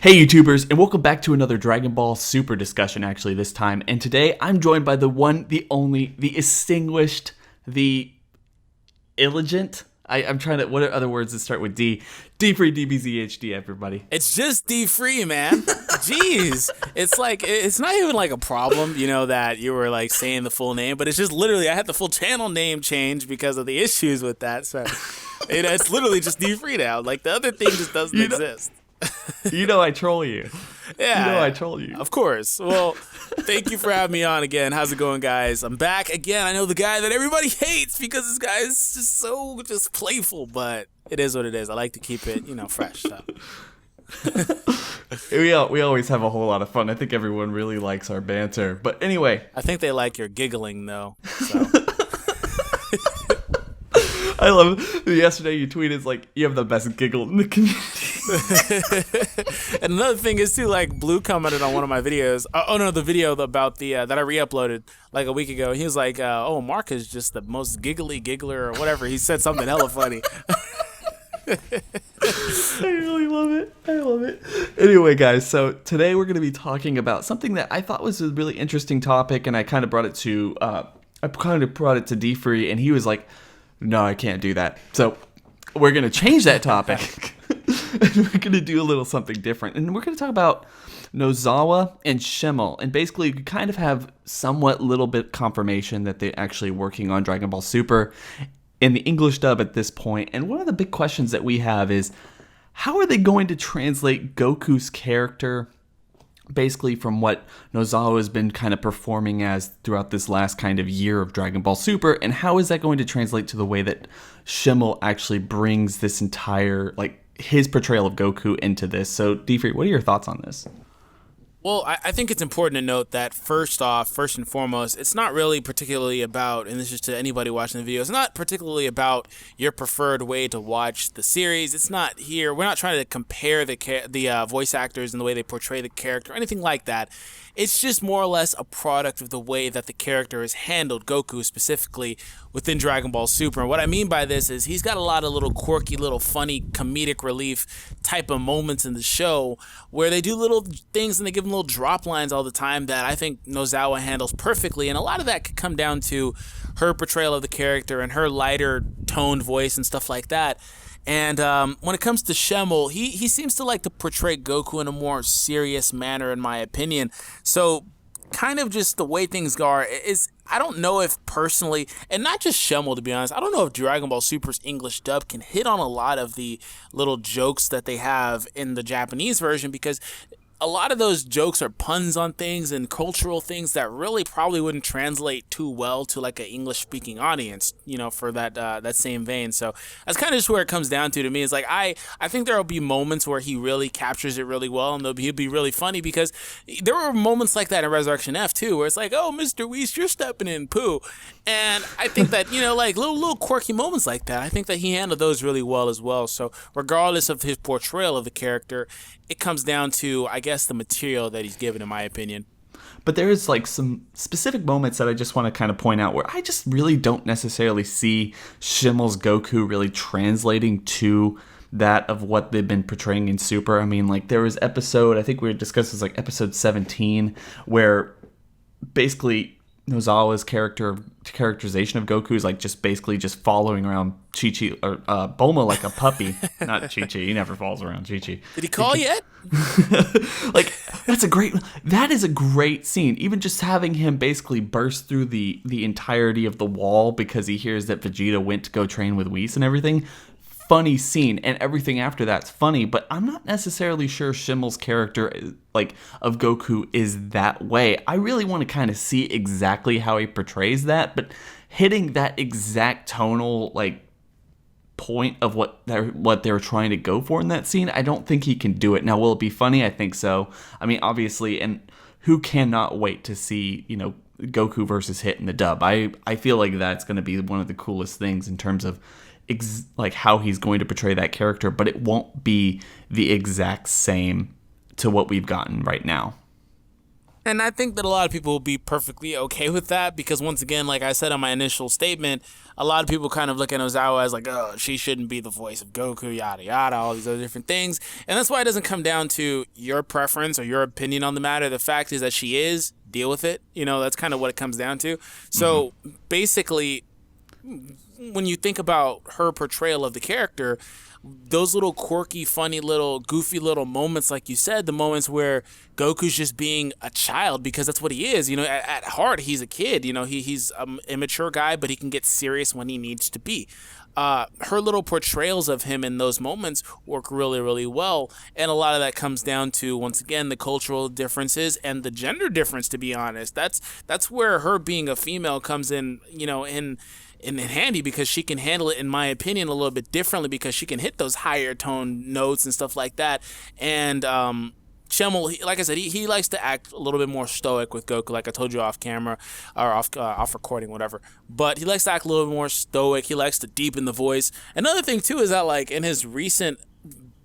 Hey YouTubers, and welcome back to another Dragon Ball Super discussion actually this time. And today I'm joined by the one, the only, the distinguished, the illigent. I'm trying to, what are other words that start with D? D-FreeDBZHDI, everybody. It's just D-Free, man. Jeez. It's like, it's not even like a problem, you know, that you were like saying the full name, but it's just literally, I had the full channel name change because of the issues with that. So it's literally just D-Free now. Like the other thing just doesn't exist. You know I troll you. Yeah. You know I troll you. Of course. Well, thank you for having me on again. How's it going, guys? I'm back again. I know the guy that everybody hates because this guy is just so playful, but it is what it is. I like to keep it, fresh. So. we always have a whole lot of fun. I think everyone really likes our banter. But anyway. I think they like your giggling, though. So. I love it. Yesterday you tweeted like you have the best giggle in the community. And another thing is too, like Blue commented on one of my videos. The video about the that I re-uploaded like a week ago. He was like, "Oh, Mark is just the most giggly giggler or whatever." He said something hella funny. I really love it. I love it. Anyway, guys, so today we're going to be talking about something that I thought was a really interesting topic, and I kind of brought it to D-Free, and he was like, "No, I can't do that." So we're going to change that topic. And we're going to do a little something different. And we're going to talk about Nozawa and Schemmel. And basically, we kind of have somewhat little bit confirmation that they're actually working on Dragon Ball Super in the English dub at this point. And one of the big questions that we have is, how are they going to translate Goku's character basically from what Nozawa has been kind of performing as throughout this last kind of year of Dragon Ball Super, and how is that going to translate to the way that Schemmel actually brings this entire, like, his portrayal of Goku into this? So, D-Free, what are your thoughts on this? Well, I think it's important to note that first and foremost, it's not really particularly about, and this is to anybody watching the video, it's not particularly about your preferred way to watch the series. It's not here. We're not trying to compare the voice actors and the way they portray the character or anything like that. It's just more or less a product of the way that the character is handled, Goku specifically, within Dragon Ball Super. And what I mean by this is he's got a lot of little quirky, little funny, comedic relief type of moments in the show where they do little things and they give him little drop lines all the time that I think Nozawa handles perfectly. And a lot of that could come down to her portrayal of the character and her lighter toned voice and stuff like that. And when it comes to Schemmel, he seems to like to portray Goku in a more serious manner, in my opinion. So kind of just the way things are is, I don't know if personally, and not just Schemmel, to be honest, I don't know if Dragon Ball Super's English dub can hit on a lot of the little jokes that they have in the Japanese version, because a lot of those jokes are puns on things and cultural things that really probably wouldn't translate too well to like an English-speaking audience, for that same vein. So that's kind of just where it comes down to me. Is like I think there will be moments where he really captures it really well, and he'll be really funny, because there were moments like that in Resurrection F too, where it's like, "Oh, Mr. Whis, you're stepping in poo," and I think that like little quirky moments like that, I think that he handled those really well as well. So regardless of his portrayal of the character, it comes down to, I guess, the material that he's given, in my opinion. But there is like some specific moments that I just want to kind of point out where I just really don't necessarily see Schimmel's Goku really translating to that of what they've been portraying in Super. I mean, like there was episode, I think we discussed this, like episode 17, where basically Nozawa's characterization of Goku is like just basically just following around Chi-Chi or Bulma like a puppy. Not Chi-Chi. He never follows around Chi-Chi. Did he call yet? Like that is a great scene. Even just having him basically burst through the entirety of the wall because he hears that Vegeta went to go train with Whis and everything. Funny scene, and everything after that's funny, but I'm not necessarily sure Schimmel's character like of Goku is that way. I really want to kind of see exactly how he portrays that, but hitting that exact tonal like point of what they were trying to go for in that scene, I don't think he can do it. Now, will it be funny? I think so. I mean, obviously, and who cannot wait to see, Goku versus Hit in the dub. I feel like that's going to be one of the coolest things in terms of like how he's going to portray that character, but it won't be the exact same to what we've gotten right now. And I think that a lot of people will be perfectly okay with that because, once again, like I said in my initial statement, a lot of people kind of look at Ozawa as like, oh, she shouldn't be the voice of Goku, yada yada, all these other different things. And that's why it doesn't come down to your preference or your opinion on the matter. The fact is that she is, deal with it. You know, that's kind of what it comes down to. So basically, when you think about her portrayal of the character, those little quirky, funny, little goofy little moments, like you said, the moments where Goku's just being a child because that's what he is. You know, at heart, he's a kid. You know, he's an immature guy, but he can get serious when he needs to be. Her little portrayals of him in those moments work really, really well. And a lot of that comes down to, once again, the cultural differences and the gender difference, to be honest. That's where her being a female comes in, you know, in handy, because she can handle it, in my opinion, a little bit differently, because she can hit those higher tone notes and stuff like that. And Schemmel, like I said, he likes to act a little bit more stoic with Goku, like I told you off camera or off recording, whatever. But he likes to act a little bit more stoic. He likes to deepen the voice. Another thing too is that, like, in his recent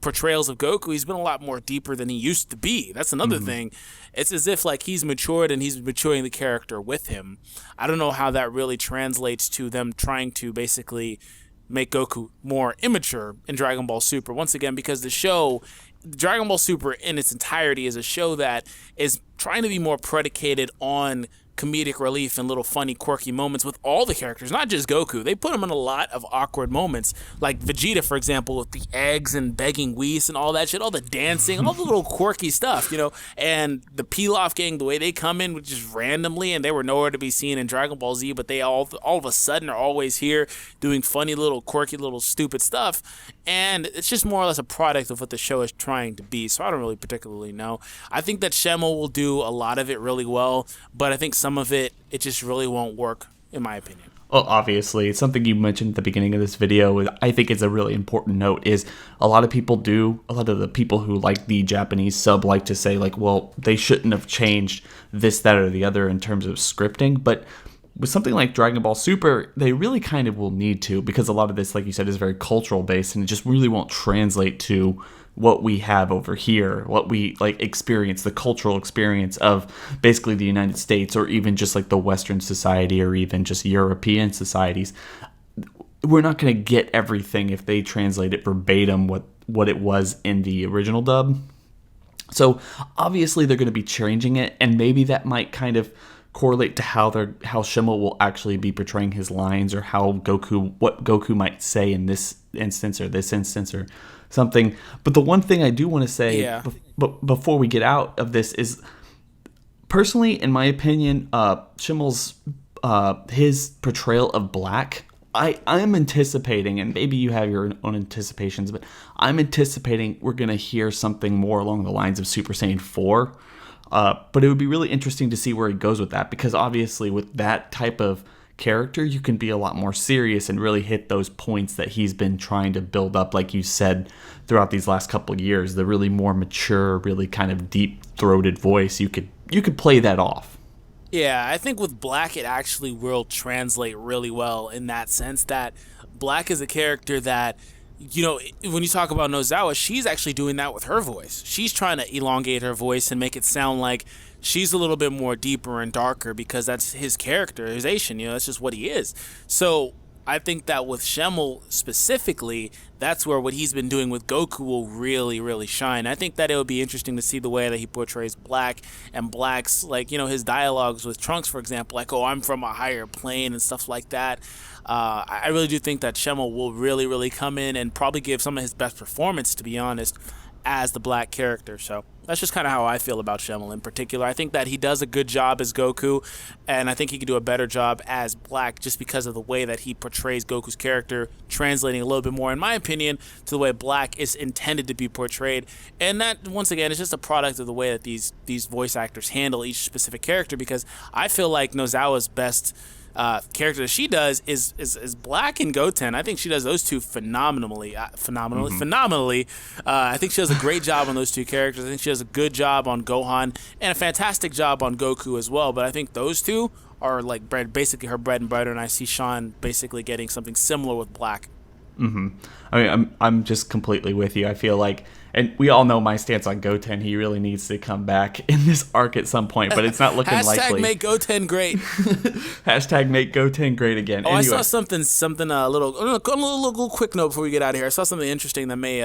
portrayals of Goku, he's been a lot more deeper than he used to be. That's another thing. It's as if like he's matured and he's maturing the character with him. I don't know how that really translates to them trying to basically make Goku more immature in Dragon Ball Super. Once again, because the show, Dragon Ball Super in its entirety, is a show that is trying to be more predicated on comedic relief and little funny, quirky moments with all the characters, not just Goku. They put him in a lot of awkward moments, like Vegeta, for example, with the eggs and begging Whis and all that shit, all the dancing, all the little quirky stuff, you know, and the Pilaf gang, the way they come in, which is randomly, and they were nowhere to be seen in Dragon Ball Z, but they all of a sudden are always here doing funny little, quirky little, stupid stuff, and it's just more or less a product of what the show is trying to be, so I don't really particularly know. I think that Schemmel will do a lot of it really well, but I think some of it just really won't work, in my opinion. Well, obviously, it's something you mentioned at the beginning of this video. I think it's a really important note is a lot of the people who like the Japanese sub like to say, like, well, they shouldn't have changed this, that, or the other in terms of scripting. But with something like Dragon Ball Super, they really kind of will need to, because a lot of this, like you said, is very cultural based, and it just really won't translate to what we have over here, what we like experience, the cultural experience of basically the United States, or even just like the Western society, or even just European societies. We're not going to get everything if they translate it verbatim what it was in the original dub. So obviously they're going to be changing it, and maybe that might kind of correlate to how Schemmel will actually be portraying his lines, or what Goku might say in this instance or something. But the one thing I do want to say before we get out of this is, personally, in my opinion, Schimmel's his portrayal of Black, I'm anticipating, and maybe you have your own anticipations, but I'm anticipating we're going to hear something more along the lines of Super Saiyan 4. But it would be really interesting to see where he goes with that, because obviously with that type of character, you can be a lot more serious and really hit those points that he's been trying to build up, like you said, throughout these last couple of years. The really more mature, really kind of deep-throated voice, you could play that off. Yeah, I think with Black, it actually will translate really well in that sense that Black is a character that, you know, when you talk about Nozawa, she's actually doing that with her voice. She's trying to elongate her voice and make it sound like she's a little bit more deeper and darker, because that's his characterization, you know, that's just what he is. So I think that with Schemmel specifically, that's where what he's been doing with Goku will really, really shine. I think that it would be interesting to see the way that he portrays Black, and Black's, like, you know, his dialogues with Trunks, for example, like, oh, I'm from a higher plane and stuff like that. I really do think that Schemmel will really, really come in and probably give some of his best performance, to be honest, as the Black character. So that's just kind of how I feel about Schemmel in particular. I think that he does a good job as Goku, and I think he could do a better job as Black, just because of the way that he portrays Goku's character, translating a little bit more, in my opinion, to the way Black is intended to be portrayed. And that, once again, is just a product of the way that these voice actors handle each specific character, because I feel like Nozawa's best character that she does is Black and Goten. I think she does those two phenomenally. I think she does a great job on those two characters. I think she does a good job on Gohan and a fantastic job on Goku as well. But I think those two are like basically her bread and butter, and I see Sean basically getting something similar with Black. I mean, I'm just completely with you. I feel like, and we all know my stance on Goten. He really needs to come back in this arc at some point, but it's not looking likely. Hashtag make Goten great. Hashtag make Goten great again. Oh, anyway. I saw something a little quick note before we get out of here. I saw something interesting that may,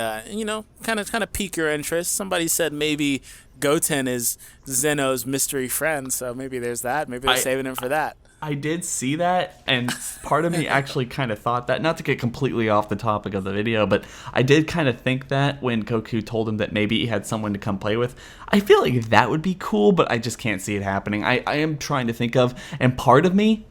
kind of pique your interest. Somebody said maybe Goten is Zeno's mystery friend, so maybe there's that. Maybe they're saving him for that. I did see that, and part of me actually kind of thought that, not to get completely off the topic of the video, but I did kind of think that when Goku told him that maybe he had someone to come play with. I feel like that would be cool, but I just can't see it happening. I am trying to think of, and part of me,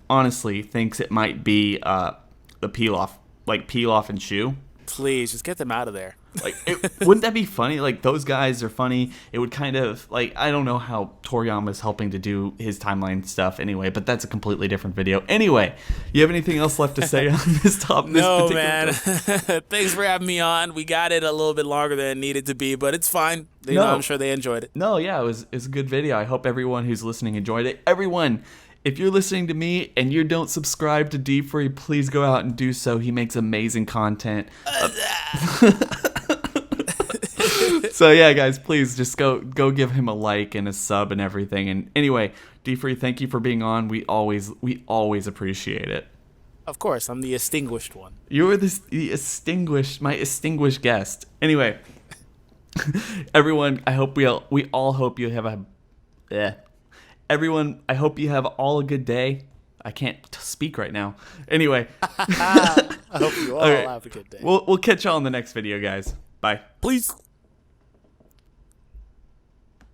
honestly, thinks it might be the Pilaf, like Pilaf and Shu. Please, just get them out of there. Like, wouldn't that be funny? Like, those guys are funny. It would kind of, like, I don't know how Toriyama's helping to do his timeline stuff anyway, but that's a completely different video. Anyway, you have anything else left to say on this topic? No, man. Thanks for having me on. We got it a little bit longer than it needed to be, but it's fine. I'm sure they enjoyed it. No, yeah, it was a good video. I hope everyone who's listening enjoyed it. Everyone, if you're listening to me and you don't subscribe to D-Free, please go out and do so. He makes amazing content. So yeah, guys, please just go give him a like and a sub and everything. And anyway, D-Free, thank you for being on. We always appreciate it. Of course, I'm the extinguished one. You're my extinguished guest. Anyway, everyone, I hope we all hope you have a. Everyone, I hope you have all a good day. I can't speak right now. Anyway. I hope you all have a good day. We'll catch y'all in the next video, guys. Bye. Please.